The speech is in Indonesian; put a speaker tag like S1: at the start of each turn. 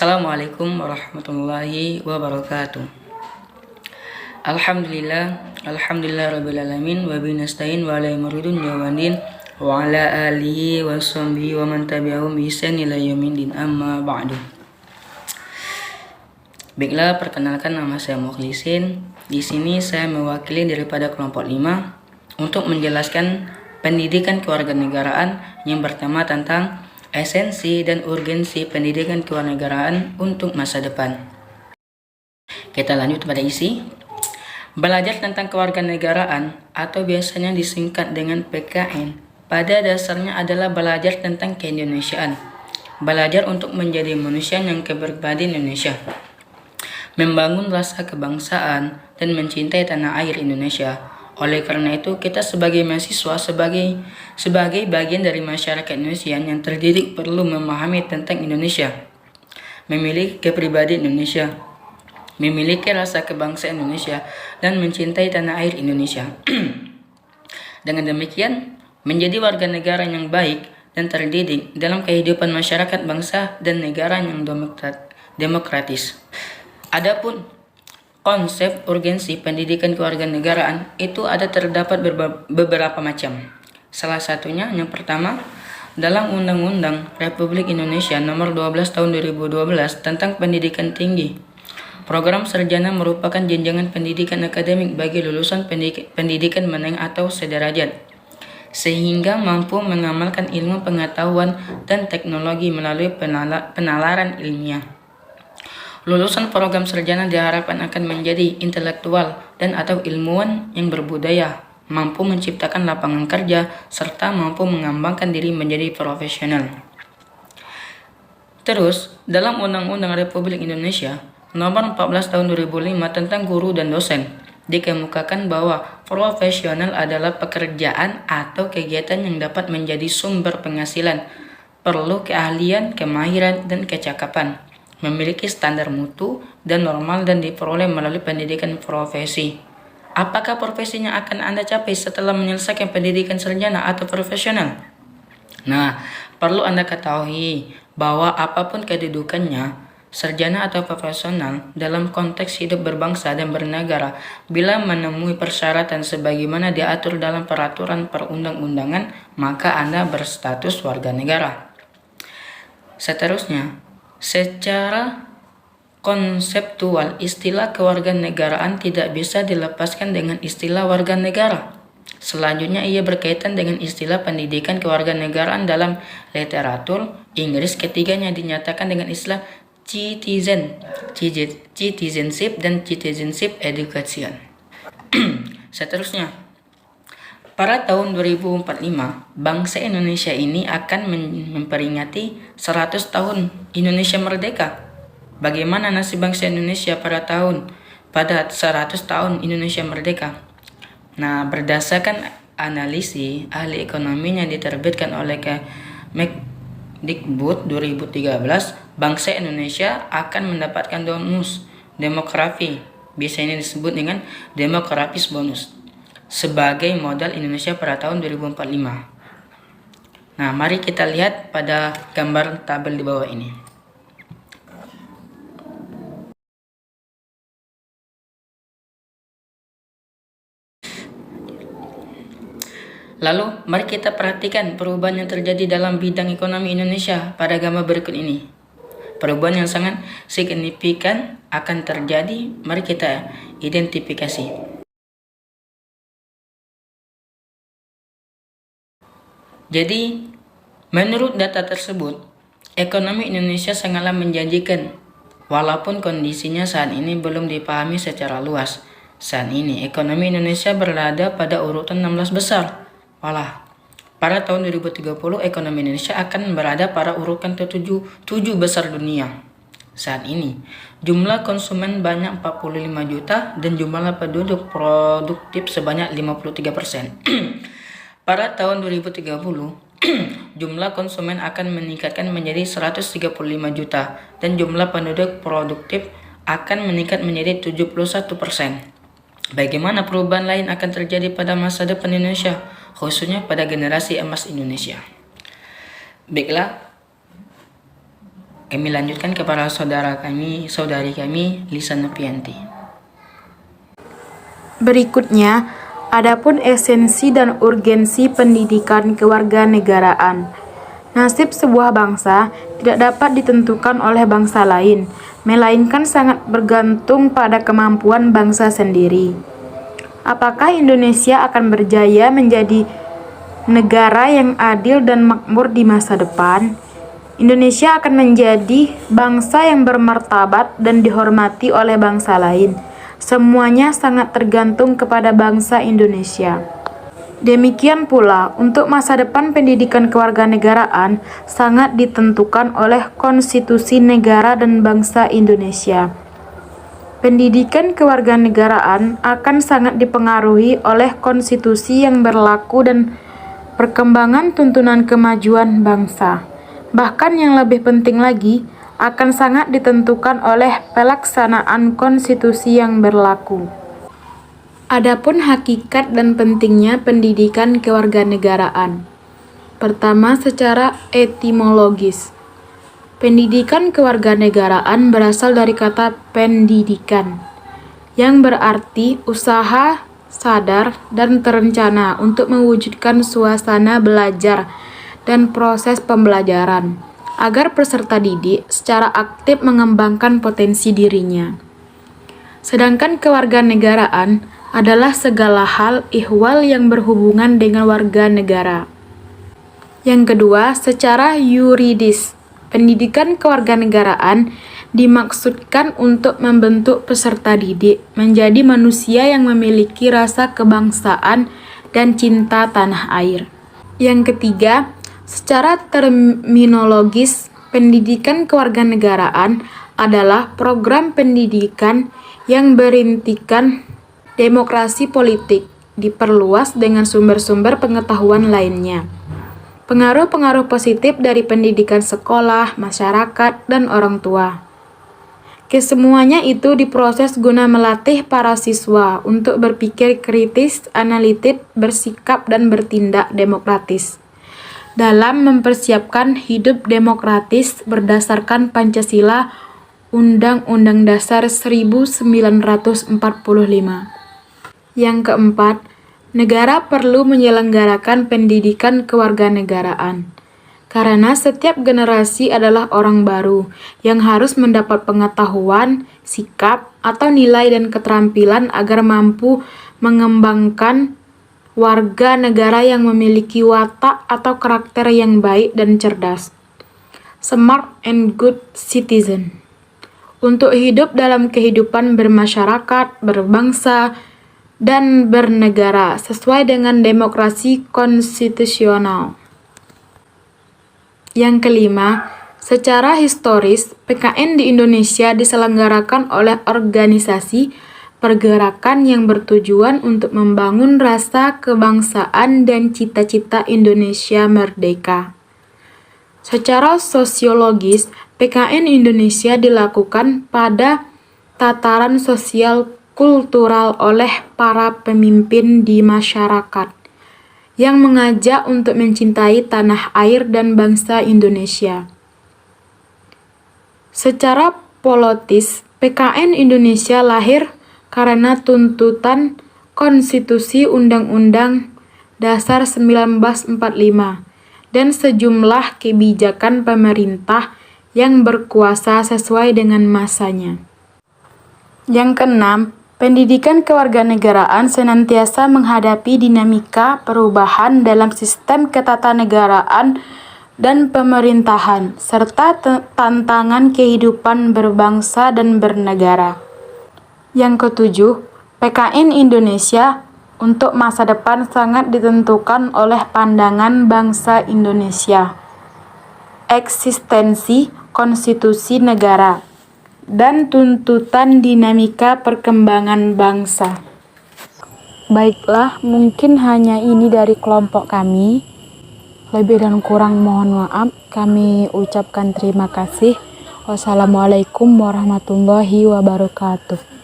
S1: Assalamualaikum warahmatullahi wabarakatuh. Alhamdulillah rabbil alamin wa bihi nasta'in wa ala muridun yawadin wa ala alihi wa sahbihi wa man tabi'ahum bi ihsan ila yaumil amma ba'du. Baiklah, perkenalkan nama saya Mukhlisin. Di sini saya mewakili daripada kelompok 5 untuk menjelaskan pendidikan kewarganegaraan yang pertama tentang esensi dan urgensi pendidikan kewarganegaraan untuk masa depan. Kita lanjut pada isi. Belajar tentang kewarganegaraan atau biasanya disingkat dengan PKN pada dasarnya adalah belajar tentang keindonesiaan. Belajar untuk menjadi manusia yang berpribadi Indonesia, membangun rasa kebangsaan dan mencintai tanah air Indonesia. Oleh karena itu, kita sebagai mahasiswa, sebagai bagian dari masyarakat Indonesia yang terdidik perlu memahami tentang Indonesia, memiliki kepribadian Indonesia, memiliki rasa kebangsaan Indonesia, dan mencintai tanah air Indonesia. Dengan demikian, menjadi warga negara yang baik dan terdidik dalam kehidupan masyarakat bangsa dan negara yang demokratis. Adapun konsep urgensi pendidikan kewarganegaraan itu terdapat beberapa macam. Salah satunya yang pertama, dalam Undang-Undang Republik Indonesia Nomor 12 Tahun 2012 tentang Pendidikan Tinggi. Program sarjana merupakan jenjang pendidikan akademik bagi lulusan pendidikan menengah atau sederajat, sehingga mampu mengamalkan ilmu pengetahuan dan teknologi melalui penalaran ilmiah. Lulusan program sarjana diharapkan akan menjadi intelektual dan atau ilmuwan yang berbudaya, mampu menciptakan lapangan kerja, serta mampu mengembangkan diri menjadi profesional. Terus, dalam Undang-Undang Republik Indonesia Nomor 14 Tahun 2005 tentang guru dan dosen, dikemukakan bahwa profesional adalah pekerjaan atau kegiatan yang dapat menjadi sumber penghasilan, perlu keahlian, kemahiran, dan kecakapan, memiliki standar mutu dan normal dan diperoleh melalui pendidikan profesi. Apakah profesinya akan Anda capai setelah menyelesaikan pendidikan sarjana atau profesional? Nah, perlu Anda ketahui bahwa apapun kedudukannya, sarjana atau profesional dalam konteks hidup berbangsa dan bernegara, bila menemui persyaratan sebagaimana diatur dalam peraturan perundang-undangan, maka Anda berstatus warga negara. Seterusnya, secara konseptual, istilah kewarganegaraan tidak bisa dilepaskan dengan istilah warga negara. Selanjutnya, ia berkaitan dengan istilah pendidikan kewarganegaraan dalam literatur Inggris. Ketiganya dinyatakan dengan istilah citizenship dan citizenship education. Seterusnya, pada tahun 2045, bangsa Indonesia ini akan memperingati 100 tahun Indonesia merdeka. Bagaimana nasib bangsa Indonesia pada 100 tahun Indonesia merdeka? Nah, berdasarkan analisis ahli ekonomi yang diterbitkan oleh Kemdikbud 2013, bangsa Indonesia akan mendapatkan bonus demografi, biasanya disebut dengan demografis bonus, sebagai modal Indonesia pada tahun 2045. Nah, mari kita lihat pada gambar tabel di bawah ini. Lalu, mari kita perhatikan perubahan yang terjadi dalam bidang ekonomi Indonesia pada gambar berikut ini. Perubahan yang sangat signifikan akan terjadi. Mari kita identifikasi. Jadi, menurut data tersebut, ekonomi Indonesia sangatlah menjanjikan, walaupun kondisinya saat ini belum dipahami secara luas. Saat ini, ekonomi Indonesia berada pada urutan 16 besar. Pada tahun 2030, ekonomi Indonesia akan berada pada urutan ke-7 besar dunia. Saat ini, jumlah konsumen banyak 45 juta dan jumlah penduduk produktif sebanyak 53%. Pada tahun 2030, jumlah konsumen akan meningkatkan menjadi 135 juta dan jumlah penduduk produktif akan meningkat menjadi 71%. Bagaimana perubahan lain akan terjadi pada masa depan Indonesia, khususnya pada generasi emas Indonesia? Baiklah, Kami lanjutkan kepada saudari kami, Lisa Nopianti.
S2: Berikutnya, adapun esensi dan urgensi pendidikan kewarganegaraan. Nasib sebuah bangsa tidak dapat ditentukan oleh bangsa lain, melainkan sangat bergantung pada kemampuan bangsa sendiri. Apakah Indonesia akan berjaya menjadi negara yang adil dan makmur di masa depan? Indonesia akan menjadi bangsa yang bermartabat dan dihormati oleh bangsa lain. Semuanya sangat tergantung kepada bangsa Indonesia. Demikian pula, untuk masa depan pendidikan kewarganegaraan sangat ditentukan oleh konstitusi negara dan bangsa Indonesia. Pendidikan kewarganegaraan akan sangat dipengaruhi oleh konstitusi yang berlaku dan perkembangan tuntunan kemajuan bangsa. Bahkan yang lebih penting lagi, akan sangat ditentukan oleh pelaksanaan konstitusi yang berlaku. Adapun hakikat dan pentingnya pendidikan kewarganegaraan. Pertama, secara etimologis. Pendidikan kewarganegaraan berasal dari kata pendidikan, yang berarti usaha sadar dan terencana untuk mewujudkan suasana belajar dan proses pembelajaran, agar peserta didik secara aktif mengembangkan potensi dirinya. Sedangkan kewarganegaraan adalah segala hal ihwal yang berhubungan dengan warga negara. Yang kedua, secara yuridis, pendidikan kewarganegaraan dimaksudkan untuk membentuk peserta didik menjadi manusia yang memiliki rasa kebangsaan dan cinta tanah air. Yang ketiga, secara terminologis, pendidikan kewarganegaraan adalah program pendidikan yang berintikan demokrasi politik, diperluas dengan sumber-sumber pengetahuan lainnya. Pengaruh-pengaruh positif dari pendidikan sekolah, masyarakat, dan orang tua. Kesemuanya itu diproses guna melatih para siswa untuk berpikir kritis, analitik, bersikap, dan bertindak demokratis dalam mempersiapkan hidup demokratis berdasarkan Pancasila Undang-Undang Dasar 1945. Yang keempat, negara perlu menyelenggarakan pendidikan kewarganegaraan, karena setiap generasi adalah orang baru yang harus mendapat pengetahuan, sikap, atau nilai dan keterampilan agar mampu mengembangkan warga negara yang memiliki watak atau karakter yang baik dan cerdas, smart and good citizen, untuk hidup dalam kehidupan bermasyarakat, berbangsa, dan bernegara sesuai dengan demokrasi konstitusional. Yang kelima, secara historis, PKN di Indonesia diselenggarakan oleh organisasi pergerakan yang bertujuan untuk membangun rasa kebangsaan dan cita-cita Indonesia merdeka. Secara sosiologis, PKN Indonesia dilakukan pada tataran sosial kultural oleh para pemimpin di masyarakat yang mengajak untuk mencintai tanah air dan bangsa Indonesia. Secara politis, PKN Indonesia lahir karena tuntutan Konstitusi Undang-Undang Dasar 1945 dan sejumlah kebijakan pemerintah yang berkuasa sesuai dengan masanya. Yang keenam, pendidikan kewarganegaraan senantiasa menghadapi dinamika perubahan dalam sistem ketatanegaraan dan pemerintahan, serta tantangan kehidupan berbangsa dan bernegara. Yang ketujuh, PKN Indonesia untuk masa depan sangat ditentukan oleh pandangan bangsa Indonesia, eksistensi konstitusi negara, dan tuntutan dinamika perkembangan bangsa. Baiklah, mungkin hanya ini dari kelompok kami. Lebih dan kurang mohon maaf. Kami ucapkan terima kasih. Wassalamualaikum warahmatullahi wabarakatuh.